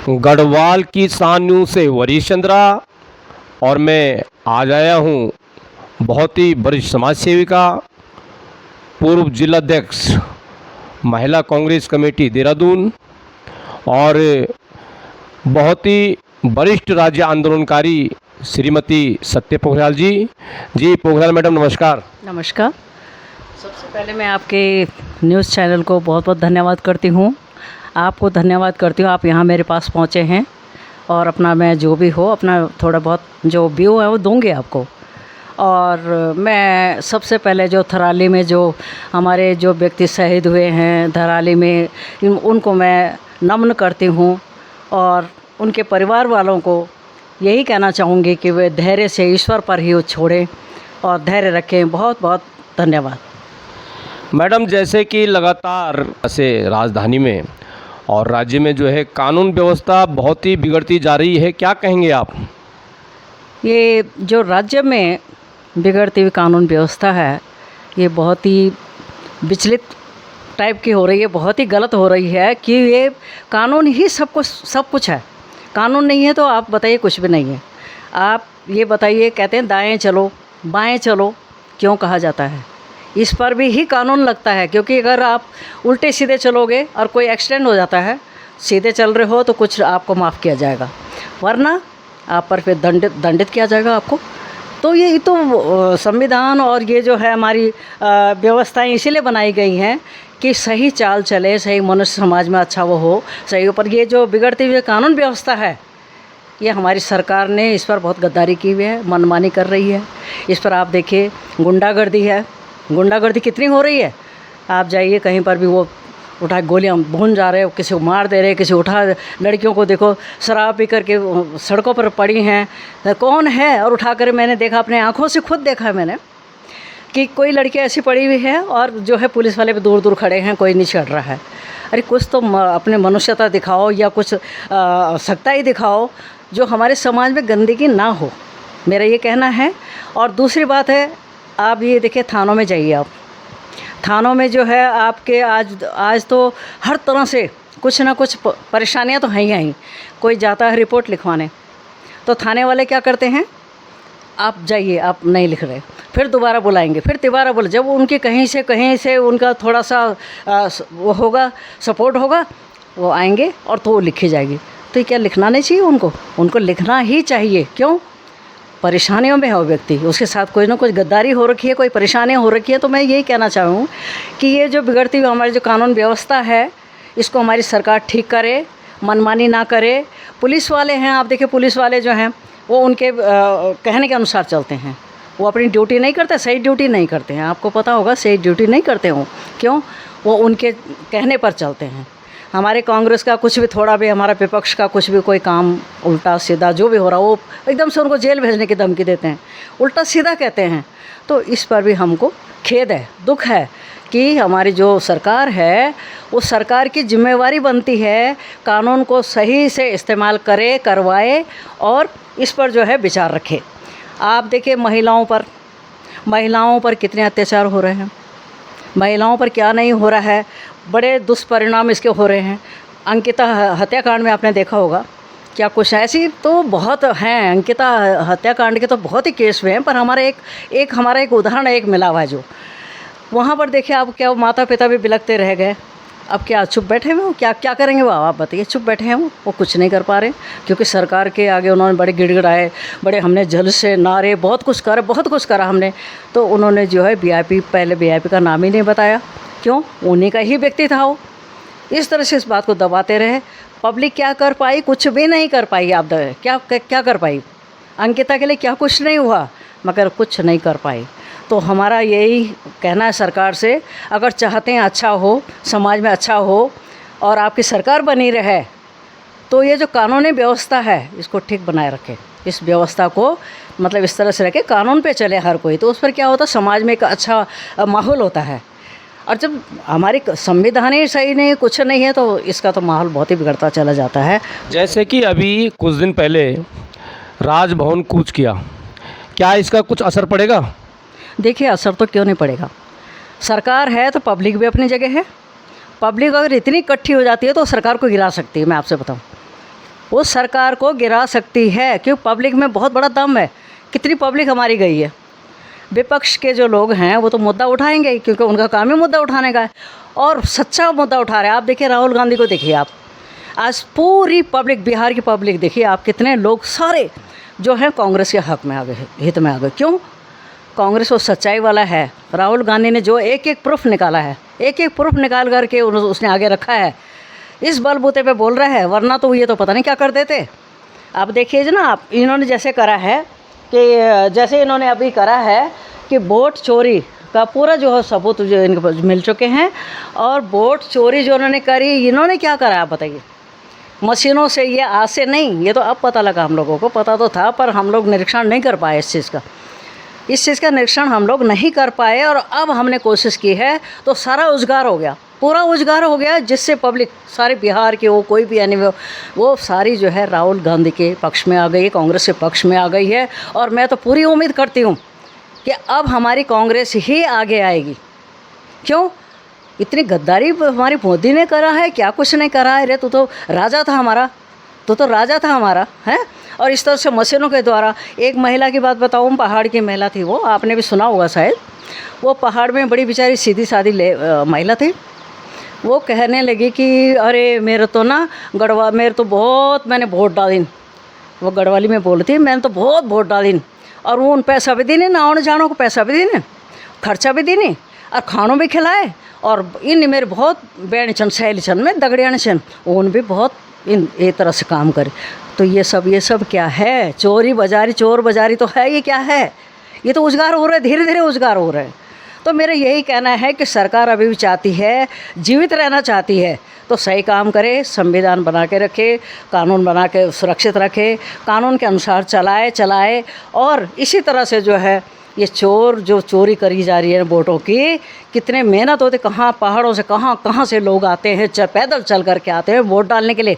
गढ़वाल की सान न्यूज़ से वरीश चंद्रा। और मैं आज आया हूँ बहुत ही वरिष्ठ समाज सेविका, पूर्व जिलाध्यक्ष महिला कांग्रेस कमेटी देहरादून और बहुत ही वरिष्ठ राज्य आंदोलनकारी श्रीमती सत्य पोखरियाल जी पोखरियाल मैडम नमस्कार। नमस्कार। सबसे पहले मैं आपके न्यूज़ चैनल को बहुत बहुत धन्यवाद करती हूँ। आपको धन्यवाद करती हूँ, आप यहाँ मेरे पास पहुँचे हैं और अपना मैं जो भी हो अपना थोड़ा बहुत जो व्यू है वो दूँगी आपको। और मैं सबसे पहले जो थराली में जो हमारे जो व्यक्ति शहीद हुए हैं थराली में, उनको मैं नमन करती हूँ और उनके परिवार वालों को यही कहना चाहूँगी कि वे धैर्य से ईश्वर पर ही वो छोड़ें और धैर्य रखें। बहुत बहुत धन्यवाद। मैडम, जैसे कि लगातार से राजधानी में और राज्य में जो है कानून व्यवस्था बहुत ही बिगड़ती जा रही है, क्या कहेंगे आप? ये जो राज्य में बिगड़ती हुई कानून व्यवस्था है ये बहुत ही विचलित टाइप की हो रही है, बहुत ही गलत हो रही है कि ये कानून ही सब कुछ है। कानून नहीं है तो आप बताइए कुछ भी नहीं है। आप ये बताइए, कहते हैं दाएं चलो बाएं चलो, क्यों कहा जाता है? इस पर भी ही कानून लगता है, क्योंकि अगर आप उल्टे सीधे चलोगे और कोई एक्सीडेंट हो जाता है, सीधे चल रहे हो तो कुछ आपको माफ़ किया जाएगा, वरना आप पर फिर दंडित किया जाएगा आपको। तो ये तो संविधान और ये जो है हमारी व्यवस्थाएं इसीलिए बनाई गई हैं कि सही चाल चले, सही मनुष्य समाज में अच्छा वो हो सही। पर ये जो बिगड़ती हुई कानून व्यवस्था है ये हमारी सरकार ने इस पर बहुत गद्दारी की हुई है, मनमानी कर रही है। इस पर आप देखिए गुंडागर्दी है, गुंडागर्दी कितनी हो रही है। आप जाइए कहीं पर भी वो उठा गोलियां भून जा रहे हो, किसी को मार दे रहे, किसी उठा लड़कियों को देखो शराब पी करके सड़कों पर पड़ी हैं। कौन है? और उठा कर मैंने देखा, अपने आँखों से खुद देखा मैंने कि कोई लड़की ऐसी पड़ी हुई है और जो है पुलिस वाले भी दूर दूर खड़े हैं, कोई नहीं चढ़ रहा है। अरे कुछ तो अपने मनुष्यता दिखाओ या कुछ सख्ताई दिखाओ जो हमारे समाज में गंदगी ना हो, मेरा ये कहना है। और दूसरी बात है, आप ये देखिए थानों में जाइए, आप थानों में जो है आपके आज तो हर तरह से कुछ ना कुछ परेशानियां तो हैं ही। कोई जाता है रिपोर्ट लिखवाने तो थाने वाले क्या करते हैं, आप जाइए, आप नहीं लिख रहे, फिर दोबारा बुलाएंगे, फिर दोबारा बोले। जब उनके कहीं से उनका थोड़ा सा वो होगा, सपोर्ट होगा, वो आएंगे और तो वो लिखी जाएगी। तो ये क्या लिखना नहीं चाहिए? उनको लिखना ही चाहिए। क्यों? परेशानियों में है वो व्यक्ति, उसके साथ कोई ना कुछ गद्दारी हो रखी है, कोई परेशानियाँ हो रखी है। तो मैं यही कहना चाहूँ कि ये जो बिगड़ती हुई हमारी जो कानून व्यवस्था है इसको हमारी सरकार ठीक करे, मनमानी ना करे। पुलिस वाले हैं, आप देखिए पुलिस वाले जो हैं वो उनके कहने के अनुसार चलते हैं, वो अपनी ड्यूटी नहीं करते, सही ड्यूटी नहीं करते हैं। आपको पता होगा सही ड्यूटी नहीं करते हों, क्यों? वो उनके कहने पर चलते हैं। हमारे कांग्रेस का कुछ भी थोड़ा भी, हमारा विपक्ष का कुछ भी कोई काम उल्टा सीधा जो भी हो रहा, वो एकदम से उनको जेल भेजने की धमकी देते हैं, उल्टा सीधा कहते हैं। तो इस पर भी हमको खेद है, दुख है कि हमारी जो सरकार है वो सरकार की जिम्मेवारी बनती है कानून को सही से इस्तेमाल करे, करवाए और इस पर जो है विचार रखे। आप देखिए महिलाओं पर कितने अत्याचार हो रहे हैं, महिलाओं पर क्या नहीं हो रहा है, बड़े दुष्परिणाम इसके हो रहे हैं। अंकिता हत्याकांड में आपने देखा होगा क्या कुछ, ऐसी तो बहुत हैं। अंकिता हत्याकांड के तो बहुत ही केस हुए हैं, पर हमारा एक उदाहरण एक मिला हुआ है जो वहाँ पर देखिए आप, क्या माता पिता भी बिलखते रह गए। अब क्या चुप बैठे हुए हो? क्या करेंगे वो? आप बताइए। चुप बैठे हैं वो कुछ नहीं कर पा रहे, क्योंकि सरकार के आगे उन्होंने बड़े गिड़गिड़ाए, बड़े हमने जलसे नारे बहुत कुछ करा हमने। तो उन्होंने जो है पहले वीआईपी का नाम ही नहीं बताया। क्यों? उन्हीं का ही व्यक्ति था वो। इस तरह से इस बात को दबाते रहे। पब्लिक क्या कर पाई? कुछ भी नहीं कर पाई। आप क्या कर पाई? अंकिता के लिए क्या कुछ नहीं हुआ, मगर कुछ नहीं कर पाई। तो हमारा यही कहना है सरकार से, अगर चाहते हैं अच्छा हो, समाज में अच्छा हो और आपकी सरकार बनी रहे, तो ये जो कानूनी व्यवस्था है इसको ठीक बनाए रखें। इस व्यवस्था को मतलब इस तरह से रखें, कानून पे चले हर कोई, तो उस पर क्या होता है, समाज में एक अच्छा माहौल होता है। और जब हमारी संविधान ही सही नहीं, कुछ नहीं है, तो इसका तो माहौल बहुत ही बिगड़ता चला जाता है। जैसे कि अभी कुछ दिन पहले राजभवन कूच किया, क्या इसका कुछ असर पड़ेगा? देखिए असर तो क्यों नहीं पड़ेगा, सरकार है तो पब्लिक भी अपनी जगह है। पब्लिक अगर इतनी इकट्ठी हो जाती है तो सरकार को गिरा सकती है, मैं आपसे बताऊं। उस सरकार को गिरा सकती है, क्योंकि पब्लिक में बहुत बड़ा दम है। कितनी पब्लिक हमारी गई है। विपक्ष के जो लोग हैं वो तो मुद्दा उठाएंगे ही, क्योंकि उनका काम ही मुद्दा उठाने का है, और सच्चा मुद्दा उठा रहे हैं। आप देखिए राहुल गांधी को, देखिए आप, आज पूरी पब्लिक, बिहार की पब्लिक देखिए आप, कितने लोग सारे जो हैं कांग्रेस के हक में आ गए, हित में आ गए। क्यों? कांग्रेस वो सच्चाई वाला है। राहुल गांधी ने जो एक एक प्रूफ निकाला है, एक एक प्रूफ निकाल करके उसने आगे रखा है, इस बलबूते पे बोल रहा है, वरना तो ये तो पता नहीं क्या कर देते। आप देखिए ना, आप इन्होंने जैसे करा है कि जैसे इन्होंने अभी करा है कि वोट चोरी का पूरा जो है सबूत जो इनको मिल चुके हैं, और वोट चोरी जो उन्होंने करी, इन्होंने क्या करा आप बताइए। मशीनों से, ये आज से नहीं, ये तो अब पता लगा, हम लोगों को पता तो था, पर हम लोग निरीक्षण नहीं कर पाए इस चीज़ का निरीक्षण हम लोग नहीं कर पाए। और अब हमने कोशिश की है तो सारा उजगार हो गया, पूरा उजगार हो गया, जिससे पब्लिक सारे बिहार के हो, कोई भी यानी वो सारी जो है राहुल गांधी के पक्ष में आ गई है, कांग्रेस के पक्ष में आ गई है। और मैं तो पूरी उम्मीद करती हूँ कि अब हमारी कांग्रेस ही आगे आएगी। क्यों? इतनी गद्दारी हमारी मोदी ने करा है, क्या कुछ नहीं करा है। रे तो राजा था हमारा, तो राजा था हमारा, है। और इस तरह से मशीनों के द्वारा, एक महिला की बात बताऊँ, पहाड़ की महिला थी वो, आपने भी सुना होगा शायद। वो पहाड़ में बड़ी बेचारी सीधी सादी महिला थी। वो कहने लगी कि अरे मेरे तो ना मेरे तो बहुत मैंने वोट डाली। वो गढ़वाली में बोलती, मैंने तो बहुत वोट डाली, और वो उन पैसा भी देने, ना आने जाने को पैसा भी देने, खर्चा भी देने, और खानों भी खिलाए। और इन मेरे बहुत बैण छन, सहेली छन में दगड़ियाण छन, उन भी बहुत इन एक तरह से काम करे। तो ये सब क्या है? चोरी बाजारी, चोर बाजारी तो है। ये क्या है? ये तो उजगार हो रहा है, धीरे धीरे उजगार हो रहा है। तो मेरा यही कहना है कि सरकार अभी भी चाहती है, जीवित रहना चाहती है, तो सही काम करे, संविधान बना के रखे, कानून बना के सुरक्षित रखे, कानून के अनुसार चलाए। और इसी तरह से जो है ये जो चोरी करी जा रही है वोटों की, कितने मेहनत होते, कहाँ पहाड़ों से कहाँ से लोग आते हैं, पैदल चल करके आते हैं वोट डालने के लिए,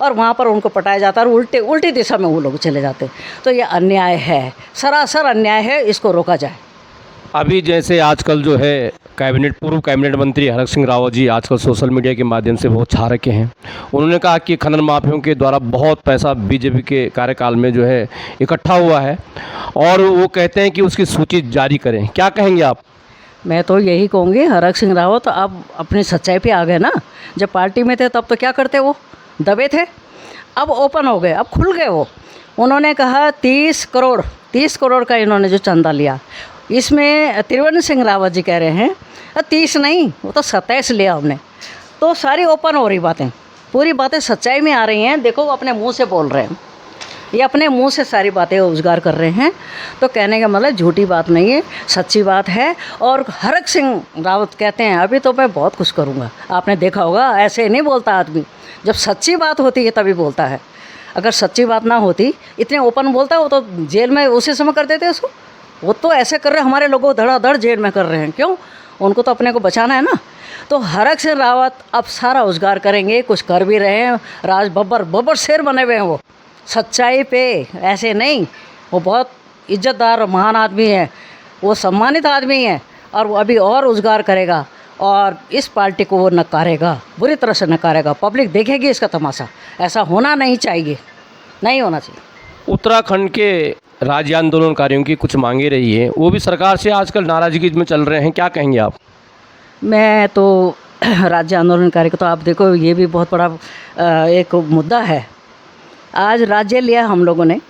और वहाँ पर उनको पटाया जाता है और उल्टी दिशा में वो लोग चले जाते हैं। तो ये अन्याय है, सरासर अन्याय है, इसको रोका जाए। अभी जैसे आजकल जो है पूर्व कैबिनेट मंत्री हरक सिंह रावत जी आजकल सोशल मीडिया के माध्यम से बहुत छा रखे हैं। उन्होंने कहा कि खनन माफियों के द्वारा बहुत पैसा बीजेपी के कार्यकाल में जो है इकट्ठा हुआ है, और वो कहते हैं कि उसकी सूची जारी करें। क्या कहेंगे आप? मैं तो यही कहूँगी, हरक सिंह रावत अब अपनी सच्चाई पे आ गए ना। जब पार्टी में थे तब तो क्या करते, वो दबे थे, अब ओपन हो गए, अब खुल गए। वो उन्होंने कहा 30 करोड़ का इन्होंने जो चंदा लिया, इसमें त्रिवेंद्र सिंह रावत जी कह रहे हैं 30 नहीं, वो तो 27 लिया हमने। तो सारी ओपन हो रही बातें, पूरी बातें सच्चाई में आ रही हैं। देखो वो अपने मुंह से बोल रहे हैं, ये अपने मुंह से सारी बातें उजागर कर रहे हैं। तो कहने का मतलब झूठी बात नहीं है, सच्ची बात है। और हरक सिंह रावत कहते हैं अभी तो मैं बहुत कुछ करूँगा। आपने देखा होगा, ऐसे नहीं बोलता आदमी, जब सच्ची बात होती है तभी बोलता है। अगर सच्ची बात ना होती, इतने ओपन बोलता है, वो तो जेल में उसी समय कर देते उसको। वो तो ऐसे कर रहे हैं, हमारे लोगों को धड़ाधड़ जेल में कर रहे हैं। क्यों? उनको तो अपने को बचाना है ना। तो हरक सिंह रावत अब सारा उजागर करेंगे, कुछ कर भी रहे हैं। राज बब्बर शेर बने हुए हैं वो, सच्चाई पे, ऐसे नहीं। वो बहुत इज्जतदार महान आदमी है, वो सम्मानित आदमी है, और वो अभी और उजागर करेगा, और इस पार्टी को वो नकारेगा, बुरी तरह से नकारेगा। पब्लिक देखेगी इसका तमाशा। ऐसा होना नहीं चाहिए, नहीं होना चाहिए। उत्तराखंड के राज्य आंदोलनकारियों की कुछ मांगे रही है, वो भी सरकार से आजकल नाराज़गी में चल रहे हैं। क्या कहेंगे आप? मैं तो राज्य आंदोलनकारी को तो आप देखो, ये भी बहुत बड़ा एक मुद्दा है। आज राज्य लिया हम लोगों ने,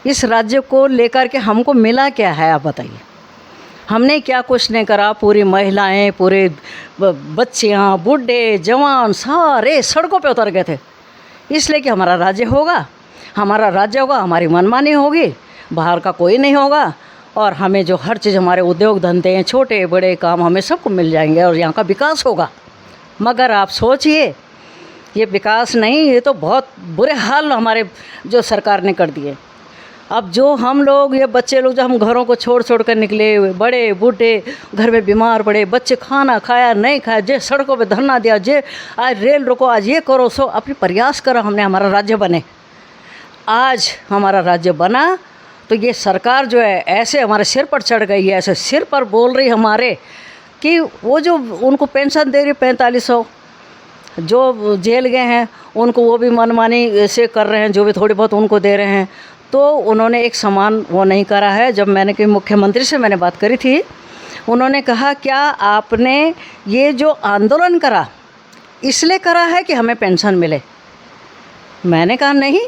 इस राज्य को लेकर के हमको मिला क्या है आप बताइए। हमने क्या कुछ नहीं करा। पूरी महिलाएं, पूरे बच्चियां, बूढ़े, जवान सारे सड़कों पे उतर गए थे, इसलिए कि हमारा राज्य होगा, हमारी मनमानी होगी, बाहर का कोई नहीं होगा, और हमें जो हर चीज़, हमारे उद्योग धंधे हैं, छोटे बड़े काम, हमें सबको मिल जाएंगे, और यहाँ का विकास होगा। मगर आप सोचिए, ये विकास नहीं, ये तो बहुत बुरे हाल हमारे जो सरकार ने कर दिए। अब जो हम लोग, ये बच्चे लोग, जो हम घरों को छोड़ कर निकले, बड़े बूढ़े घर में बीमार पड़े, बच्चे खाना खाया नहीं खाया, जे सड़कों पे धरना दिया, जे आज रेल रोको, आज ये करो, सो अपनी प्रयास करा हमने, हमारा राज्य बने। आज हमारा राज्य बना तो ये सरकार जो है ऐसे हमारे सिर पर चढ़ गई है, ऐसे सिर पर बोल रही हमारे कि वो जो उनको पेंशन दे रही 4500, जो जेल गए हैं उनको वो भी मनमानी से कर रहे हैं, जो भी थोड़ी बहुत उनको दे रहे हैं। तो उन्होंने एक समान वो नहीं करा है। जब मैंने कि मुख्यमंत्री से मैंने बात करी थी, उन्होंने कहा क्या आपने ये जो आंदोलन करा इसलिए करा है कि हमें पेंशन मिले? मैंने कहा नहीं,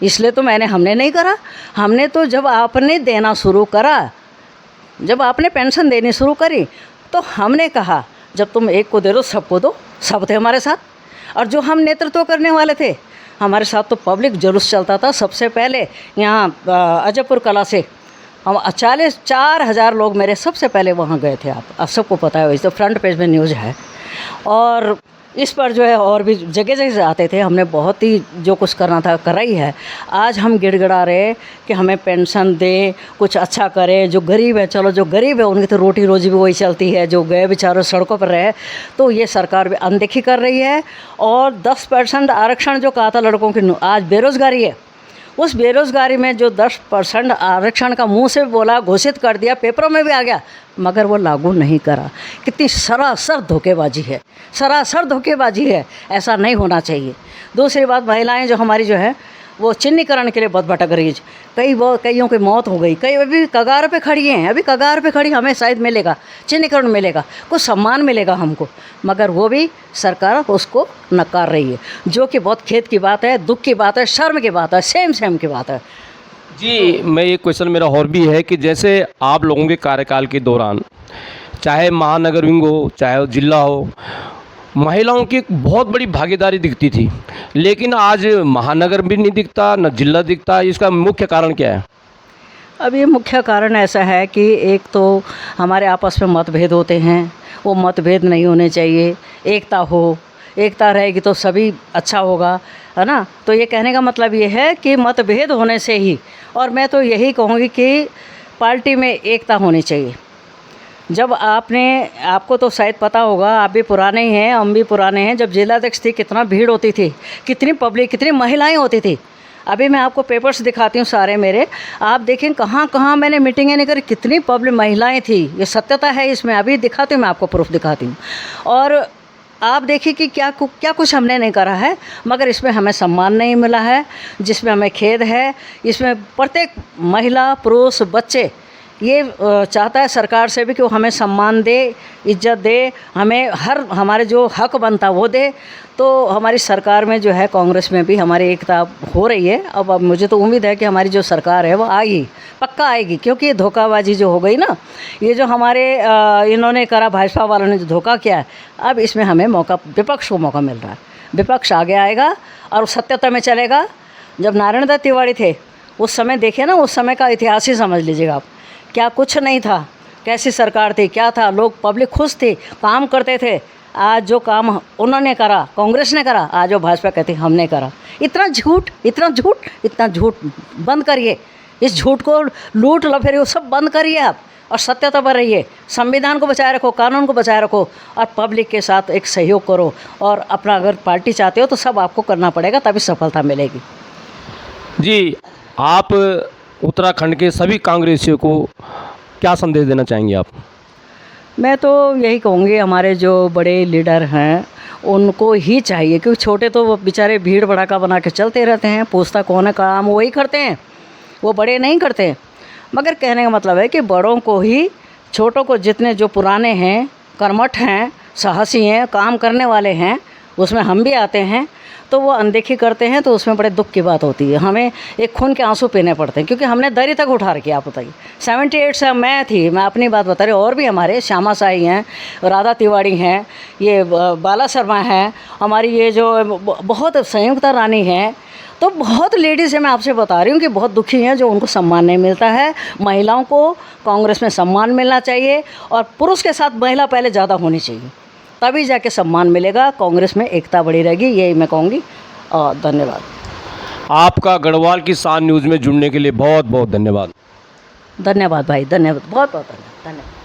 इसलिए तो हमने नहीं करा। हमने तो जब आपने देना शुरू करा, जब आपने पेंशन देनी शुरू करी, तो हमने कहा जब तुम एक को दे दो सबको दो। सब थे हमारे साथ, और जो हम नेतृत्व करने वाले थे हमारे साथ तो पब्लिक जुलूस चलता था। सबसे पहले यहाँ अजयपुर कला से हम 4,000 लोग मेरे सबसे पहले वहाँ गए थे। आप सबको पता है, इस तो फ्रंट पेज में न्यूज़ है। और इस पर जो है और भी जगह जगह से आते थे। हमने बहुत ही जो कुछ करना था करा ही है। आज हम गिड़गिड़ा रहे कि हमें पेंशन दे, कुछ अच्छा करें। जो गरीब है, चलो जो गरीब है उनकी तो रोटी रोजी भी वही चलती है, जो गए बेचारे सड़कों पर रहे। तो ये सरकार भी अनदेखी कर रही है। और 10% आरक्षण जो कहा था लड़कों की, आज बेरोज़गारी है। उस बेरोज़गारी में जो 10% आरक्षण का मुंह से बोला, घोषित कर दिया, पेपरों में भी आ गया, मगर वो लागू नहीं करा। कितनी सरासर धोखेबाजी है, सरासर धोखेबाजी है। ऐसा नहीं होना चाहिए। दूसरी बात, महिलाएं जो हमारी जो है वो चिन्हीकरण के लिए बहुत भटक रही है। कईयों की मौत हो गई, कई अभी कगार पे खड़ी हैं, अभी कगार पे खड़ी। हमें शायद मिलेगा चिन्हीकरण, मिलेगा कुछ सम्मान मिलेगा हमको, मगर वो भी सरकार उसको नकार रही है, जो कि बहुत खेद की बात है, दुख की बात है, शर्म की बात है, सेम की बात है। जी, मैं ये क्वेश्चन मेरा और भी है कि जैसे आप लोगों के कार्यकाल के दौरान, चाहे महानगर विंग हो, चाहे वो जिला हो, महिलाओं की एक बहुत बड़ी भागीदारी दिखती थी, लेकिन आज महानगर भी नहीं दिखता, न जिला दिखता। इसका मुख्य कारण क्या है? अब ये मुख्य कारण ऐसा है कि एक तो हमारे आपस में मतभेद होते हैं, वो मतभेद नहीं होने चाहिए। एकता हो, एकता रहेगी तो सभी अच्छा होगा, है ना। तो ये कहने का मतलब ये है कि मतभेद होने से ही, और मैं तो यही कहूँगी कि पार्टी में एकता होनी चाहिए। जब आपको तो शायद पता होगा, आप भी पुराने ही हैं, हम भी पुराने हैं। जब जिलाध्यक्ष थी कितना भीड़ होती थी, कितनी पब्लिक, कितनी महिलाएं होती थी। अभी मैं आपको पेपर्स दिखाती हूँ सारे मेरे, आप देखें कहाँ कहाँ मैंने मीटिंगें नहीं करी, कितनी पब्लिक महिलाएं थी। ये सत्यता है इसमें, अभी दिखाती हूँ मैं आपको, प्रूफ दिखाती हूँ। और आप देखिए कि क्या कुछ हमने नहीं करा है, मगर इसमें हमें सम्मान नहीं मिला है, जिसमें हमें खेद है। इसमें प्रत्येक महिला, पुरुष, बच्चे ये चाहता है सरकार से भी कि वो हमें सम्मान दे, इज्जत दे, हमें हमारे जो हक बनता वो दे। तो हमारी सरकार में जो है, कांग्रेस में भी हमारी एकता हो रही है। अब मुझे तो उम्मीद है कि हमारी जो सरकार है वो आएगी, पक्का आएगी, क्योंकि ये धोखाबाजी जो हो गई ना, ये जो हमारे इन्होंने करा, भाजपा वालों ने जो धोखा किया है, अब इसमें हमें मौका, विपक्ष को मौका मिल रहा है। विपक्ष आगे आएगा और सत्यता में चलेगा। जब नारायण दत्त तिवारी थे उस समय देखिए ना, उस समय का इतिहास ही समझ लीजिएगा आप। क्या कुछ नहीं था, कैसी सरकार थी, क्या था, लोग पब्लिक खुश थी, काम करते थे। आज जो काम उन्होंने करा, कांग्रेस ने करा, आज वो भाजपा कहती हमने करा। इतना झूठ, इतना झूठ, इतना झूठ बंद करिए। इस झूठ को, लूट लफेरे वो सब बंद करिए आप, और सत्यता पर रहिए। संविधान को बचाए रखो, कानून को बचाए रखो, और पब्लिक के साथ एक सहयोग करो। और अपना अगर पार्टी चाहते हो तो सब आपको करना पड़ेगा, तभी सफलता मिलेगी। जी, आप उत्तराखंड के सभी कांग्रेसियों को क्या संदेश देना चाहेंगे आप? मैं तो यही कहूँगी, हमारे जो बड़े लीडर हैं उनको ही चाहिए, क्योंकि छोटे तो वो बेचारे भीड़ भड़ाका बना के चलते रहते हैं, पूछता कौन है, काम वही करते हैं, वो बड़े नहीं करते। मगर कहने का मतलब है कि बड़ों को ही, छोटों को, जितने जो पुराने हैं, कर्मठ हैं, साहसी हैं, काम करने वाले हैं, उसमें हम भी आते हैं, तो वो अनदेखी करते हैं। तो उसमें बड़े दुख की बात होती है, हमें एक खून के आंसू पीने पड़ते हैं, क्योंकि हमने दरी तक उठा रखी। आप बताइए, 78 से मैं थी, मैं अपनी बात बता रही हूँ, और भी हमारे श्यामा साई हैं, राधा तिवारी हैं, ये बाला शर्मा हैं, हमारी ये जो बहुत संयुक्ता रानी हैं, तो बहुत लेडीज़ हैं। मैं आपसे बता रही हूँ कि बहुत दुखी हैं, जो उनको सम्मान नहीं मिलता है। महिलाओं को कांग्रेस में सम्मान मिलना चाहिए, और पुरुष के साथ महिला पहले ज़्यादा होनी चाहिए, तभी जाके सम्मान मिलेगा। कांग्रेस में एकता बढ़ी रहेगी, यही मैं कहूँगी। और धन्यवाद। आपका गढ़वाल की शान न्यूज़ में जुड़ने के लिए बहुत बहुत धन्यवाद। धन्यवाद भाई, धन्यवाद, बहुत बहुत धन्यवाद।